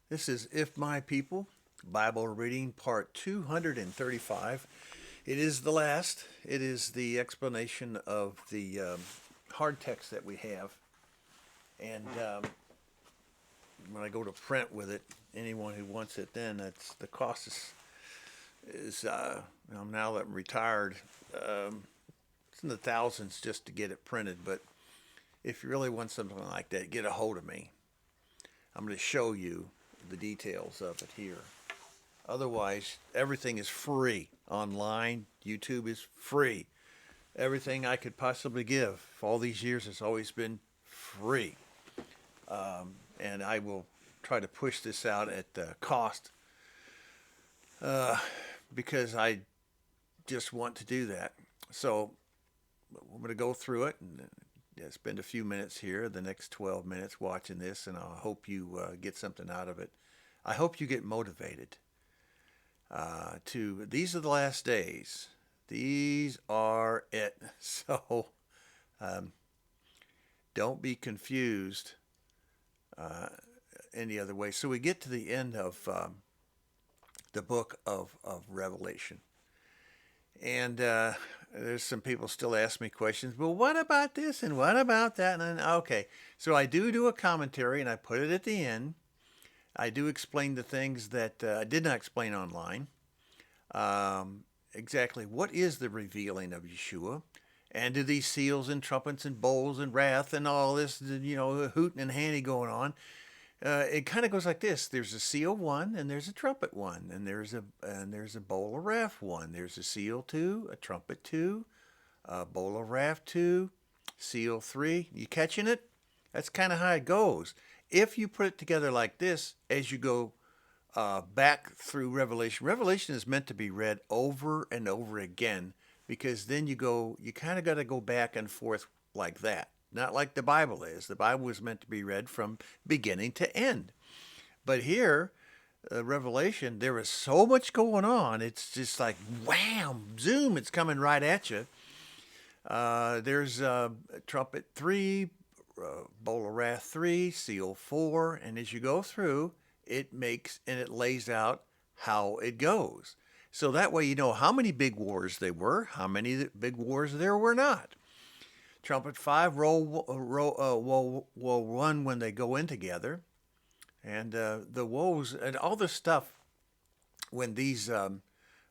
This is If My People, Bible reading part 235. It is the last. It is the explanation of the hard text that we have. And when I go to print with it, anyone who wants it then, the cost is I'm now that I'm retired, it's in the thousands just to get it printed. But if you really want something like that, get a hold of me. I'm going to show you the details of it here. Otherwise, everything is free online. YouTube is free. Everything I could possibly give for all these years has always been free. And I will try to push this out at cost because I just want to do that. So I'm going to go through it and spend a few minutes here, the next 12 minutes watching this, and I hope you get something out of it. I hope you get motivated these are the last days. These are it. So don't be confused any other way. So we get to the end of the book of Revelation. And there's some people still ask me questions. Well, what about this and what about that? And then, okay, so I do a commentary and I put it at the end. I do explain the things that I did not explain online. Exactly what is the revealing of Yeshua? And do these seals and trumpets and bowls and wrath and all this, hooting and handy going on? It kind of goes like this: there's a seal one, and there's a trumpet one, and there's a bowl of wrath one. There's a seal two, a trumpet two, a bowl of wrath two, seal three. You catching it? That's kind of how it goes. If you put it together like this, as you go back through Revelation, Revelation is meant to be read over and over again because then you kind of got to go back and forth like that. Not like the Bible is. The Bible is meant to be read from beginning to end. But here, Revelation, there is so much going on. It's just like, wham, zoom, it's coming right at you. There's trumpet 3, bowl of wrath 3, seal 4, and as you go through, it lays out how it goes. So that way you know how many big wars there were, how many big wars there were not. Trumpet 5, roll 1 when they go in together. And the woes and all this stuff when these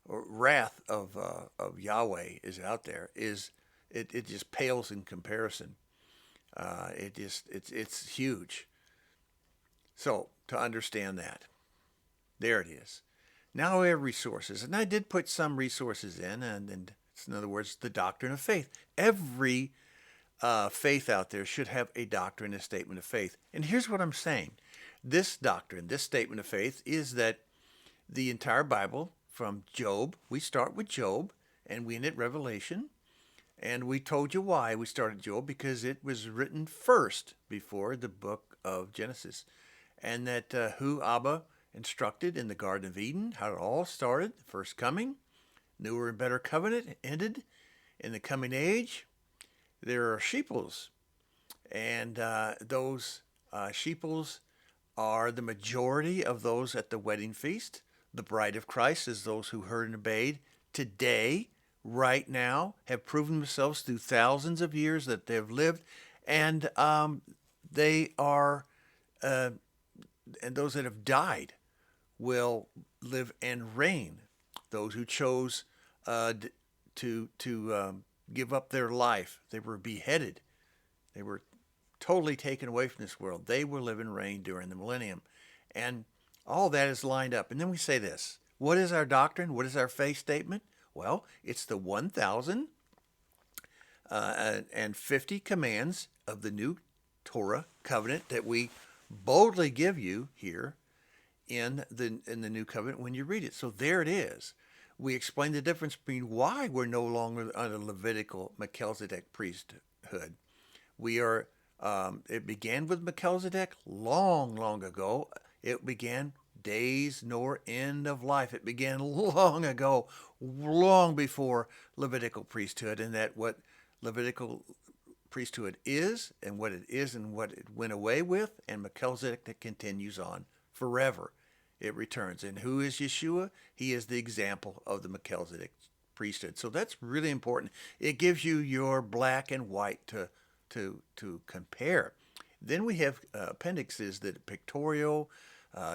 wrath of Yahweh is out there it just pales in comparison. It's huge. So to understand that, there it is. Now we have resources, and I did put some resources in, and in other words, the doctrine of faith. Every faith out there should have a doctrine, a statement of faith. And here's what I'm saying. This doctrine, this statement of faith, is that the entire Bible, from Job, we start with Job, and we end at Revelation. And we told you why we started Job, because it was written first before the book of Genesis. And that who Abba instructed in the Garden of Eden, how it all started, the first coming, newer and better covenant ended in the coming age. There are sheeples, and those sheeples are the majority of those at the wedding feast. The bride of Christ is those who heard and obeyed today, right now, have proven themselves through thousands of years that they've lived, and they are, and those that have died will live and reign. Those who chose to give up their life, they were beheaded. They were totally taken away from this world. They will live and reign during the millennium. And all that is lined up. And then we say this. What is our doctrine? What is our faith statement? Well, it's the 1,050 commands of the new Torah covenant that we boldly give you here in the new covenant when you read it. So there it is. We explain the difference between why we're no longer under Levitical Melchizedek priesthood. We are. It began with Melchizedek long, long ago. It began days nor end of life. It began long ago, long before Levitical priesthood, and that what Levitical priesthood is and what it is and what it went away with, and Melchizedek that continues on forever. It returns. And who is Yeshua? He is the example of the Melchizedek priesthood. So that's really important. It gives you your black and white to compare. Then we have appendixes that pictorial,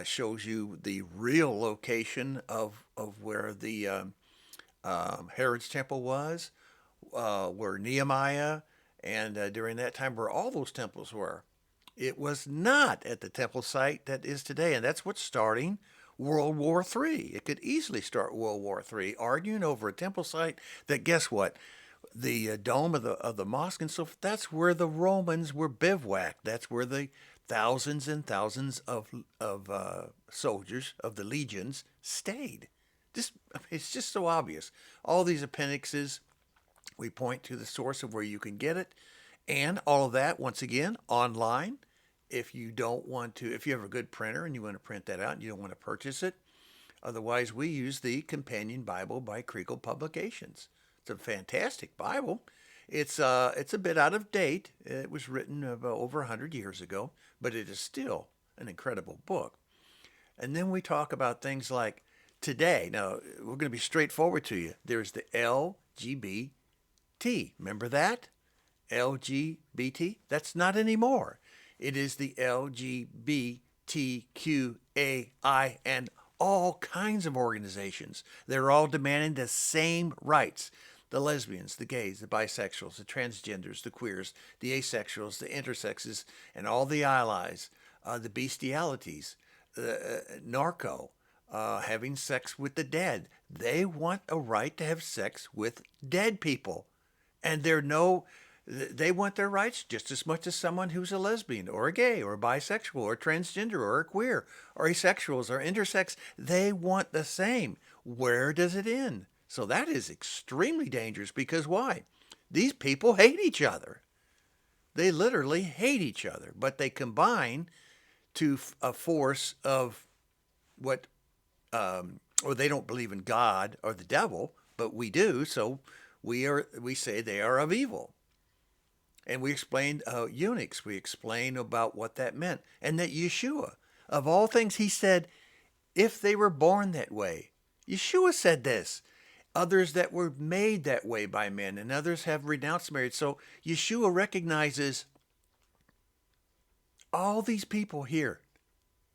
shows you the real location of where the Herod's temple was, where Nehemiah, and during that time where all those temples were. It was not at the temple site that is today, and that's what's starting World War III. It could easily start World War III, arguing over a temple site that, guess what? The dome of the mosque and so forth, that's where the Romans were bivouacked. That's where the thousands and thousands of soldiers of the legions stayed. It's just so obvious. All these appendixes, we point to the source of where you can get it, and all of that, once again, online. If you don't want to, if you have a good printer and you want to print that out and you don't want to purchase it, otherwise we use the Companion Bible by Kriegel Publications. It's a fantastic Bible. It's a bit out of date. It was written about over 100 years ago, but it is still an incredible book. And then we talk about things like today. Now, we're going to be straightforward to you. There's the LGBT. Remember that? LGBT? That's not anymore. It is the LGBTQAI and all kinds of organizations. They're all demanding the same rights. The lesbians, the gays, the bisexuals, the transgenders, the queers, the asexuals, the intersexes, and all the allies, the bestialities, narco, having sex with the dead. They want a right to have sex with dead people. And they want their rights just as much as someone who's a lesbian or a gay or a bisexual or transgender or a queer or asexuals or intersex. They want the same. Where does it end? So that is extremely dangerous because why? These people hate each other. They literally hate each other, but they combine to a force of what, or they don't believe in God or the devil, but we do. So we say they are of evil. And we explained eunuchs. We explained about what that meant. And that Yeshua, of all things, he said, if they were born that way. Yeshua said this. Others that were made that way by men, and others have renounced marriage. So Yeshua recognizes all these people here,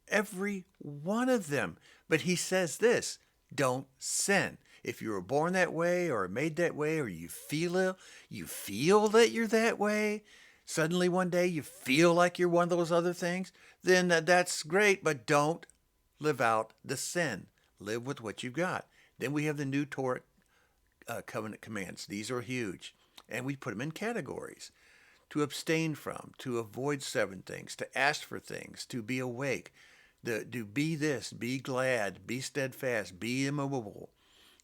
every one of them. But he says this, don't sin. If you were born that way or made that way, or you feel that you're that way, suddenly one day you feel like you're one of those other things, then that's great, but don't live out the sin. Live with what you've got. Then we have the new Torah Covenant Commands. These are huge. And we put them in categories. To abstain from, to avoid 7 things, to ask for things, to be awake, to be this, be glad, be steadfast, be immovable.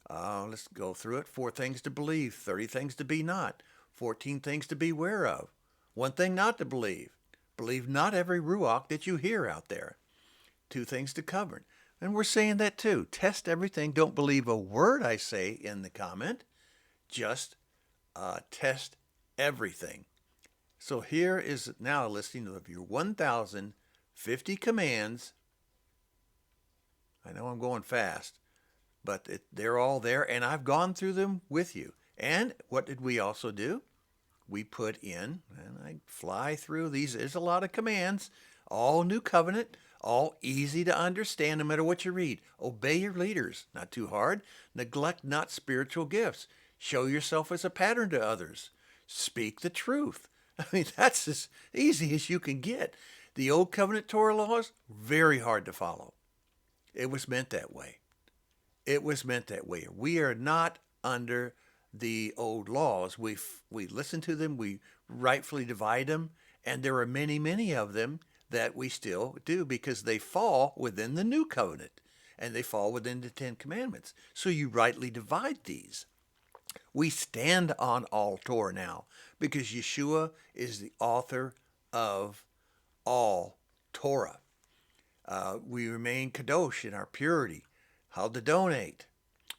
Let's go through it. 4 things to believe, 30 things to be not, 14 things to beware of, 1 thing not to believe. Believe not every ruach that you hear out there. 2 things to cover. And we're saying that too. Test everything. Don't believe a word I say in the comment. Just test everything. So here is now a listing of your 1,050 commands. I know I'm going fast, but they're all there, and I've gone through them with you. And what did we also do? We put in, and I fly through these. There's a lot of commands, all new covenant, all easy to understand no matter what you read. Obey your leaders, not too hard. Neglect not spiritual gifts. Show yourself as a pattern to others. Speak the truth. I mean, that's as easy as you can get. The Old Covenant Torah laws, very hard to follow. It was meant that way. It was meant that way. We are not under the old laws. We listen to them. We rightfully divide them. And there are many, many of them that we still do because they fall within the new covenant and they fall within the 10 commandments. So you rightly divide these. We stand on all Torah now because Yeshua is the author of all Torah. We remain kadosh in our purity. How to donate.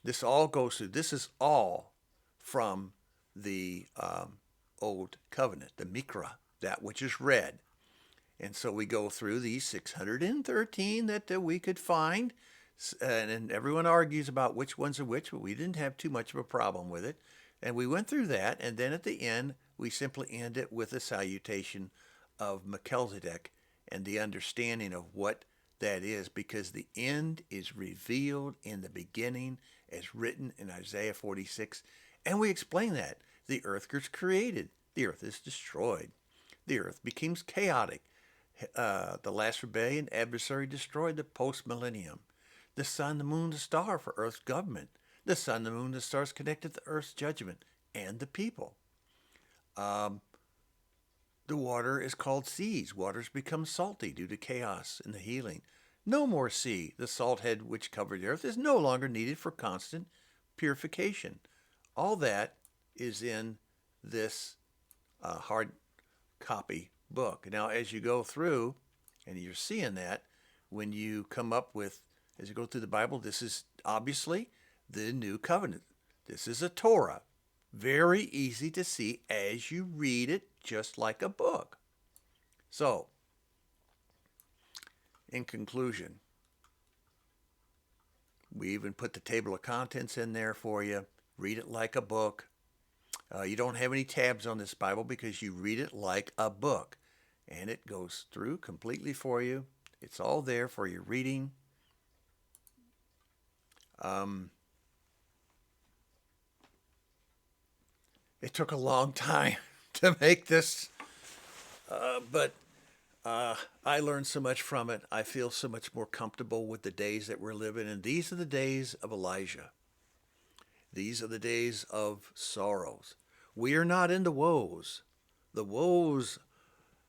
This all goes through. This is all from the Old Covenant, the Mikra, that which is read. And so we go through these 613 that we could find, and everyone argues about which ones are which, but we didn't have too much of a problem with it. And we went through that, and then at the end, we simply end it with a salutation of Melchizedek and the understanding of what that is, because the end is revealed in the beginning as written in Isaiah 46. And we explain that. The earth was created. The earth is destroyed. The earth becomes chaotic. The last rebellion, adversary destroyed the post-millennium. The sun, the moon, the star for earth's government. The sun, the moon, the stars connected to earth's judgment and the people. The water is called seas. Waters become salty due to chaos and the healing. No more sea. The salt head which covered the earth is no longer needed for constant purification. All that is in this hard copy book. Now, as you go through, and you're seeing that, when you come up with, as you go through the Bible, this is obviously the New Covenant. This is a Torah. Very easy to see as you read it, just like a book. So, in conclusion, we even put the table of contents in there for you. Read it like a book. You don't have any tabs on this Bible because you read it like a book. And it goes through completely for you. It's all there for your reading. It took a long time to make this, but I learned so much from it. I feel so much more comfortable with the days that we're living in. These are the days of Elijah. These are the days of sorrows. We are not in the woes. The woes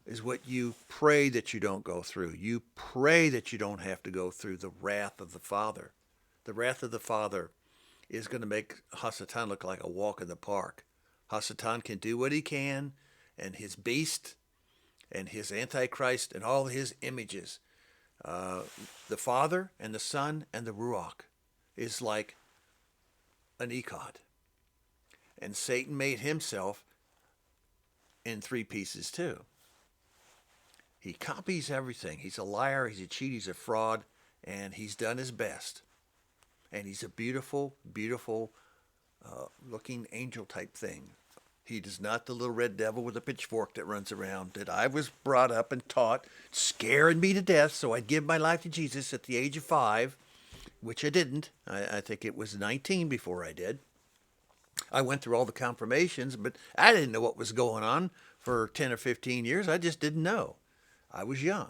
is what you pray that you don't go through. You pray that you don't have to go through the wrath of the Father. The wrath of the Father is going to make Hasatan look like a walk in the park. Hasatan can do what he can, and his beast and his Antichrist and all his images. The Father and the Son and the Ruach is like an echod. And Satan made himself in three pieces too. He copies everything. He's a liar, he's a cheat, he's a fraud, and he's done his best. And he's a beautiful, beautiful looking angel type thing. He is not the little red devil with a pitchfork that runs around that I was brought up and taught, scaring me to death so I'd give my life to Jesus at the age of 5, which I didn't. I think it was 19 before I did. I went through all the confirmations, but I didn't know what was going on for 10 or 15 years. I just didn't know. I was young,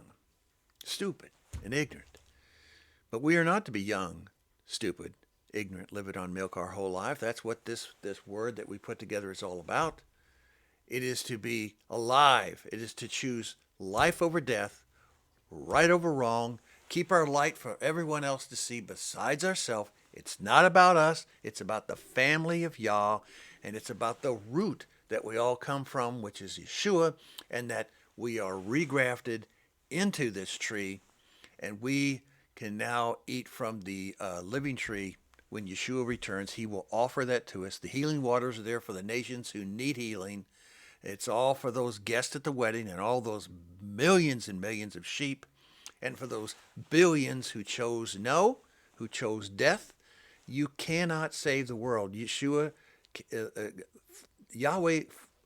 stupid, and ignorant. But we are not to be young, stupid, ignorant, living on milk our whole life. That's what this word that we put together is all about. It is to be alive. It is to choose life over death, right over wrong, keep our light for everyone else to see besides ourselves. It's not about us. It's about the family of Yah, and it's about the root that we all come from, which is Yeshua, and that we are regrafted into this tree, and we can now eat from the living tree. When Yeshua returns, he will offer that to us. The healing waters are there for the nations who need healing. It's all for those guests at the wedding and all those millions and millions of sheep, and for those billions who chose no, who chose death. You cannot save the world. Yeshua, Yahweh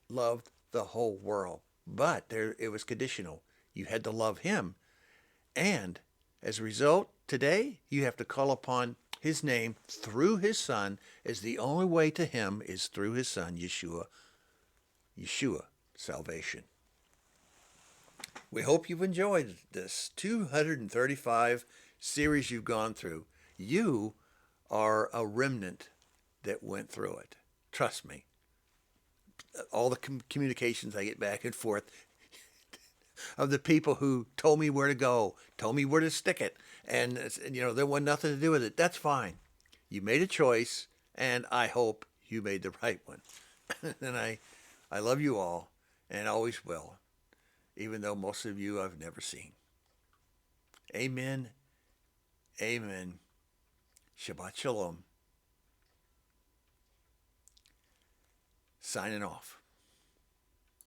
loved the whole world, but it was conditional. You had to love him. And as a result, today, you have to call upon his name through his son, as the only way to him is through his son, Yeshua. Yeshua, salvation. We hope you've enjoyed this 235 series you've gone through. You are a remnant that went through it. Trust me. All the communications I get back and forth of the people who told me where to go, told me where to stick it, and there wasn't nothing to do with it. That's fine. You made a choice, and I hope you made the right one. And I love you all, and always will, even though most of you I've never seen. Amen. Amen. Shabbat Shalom. Signing off.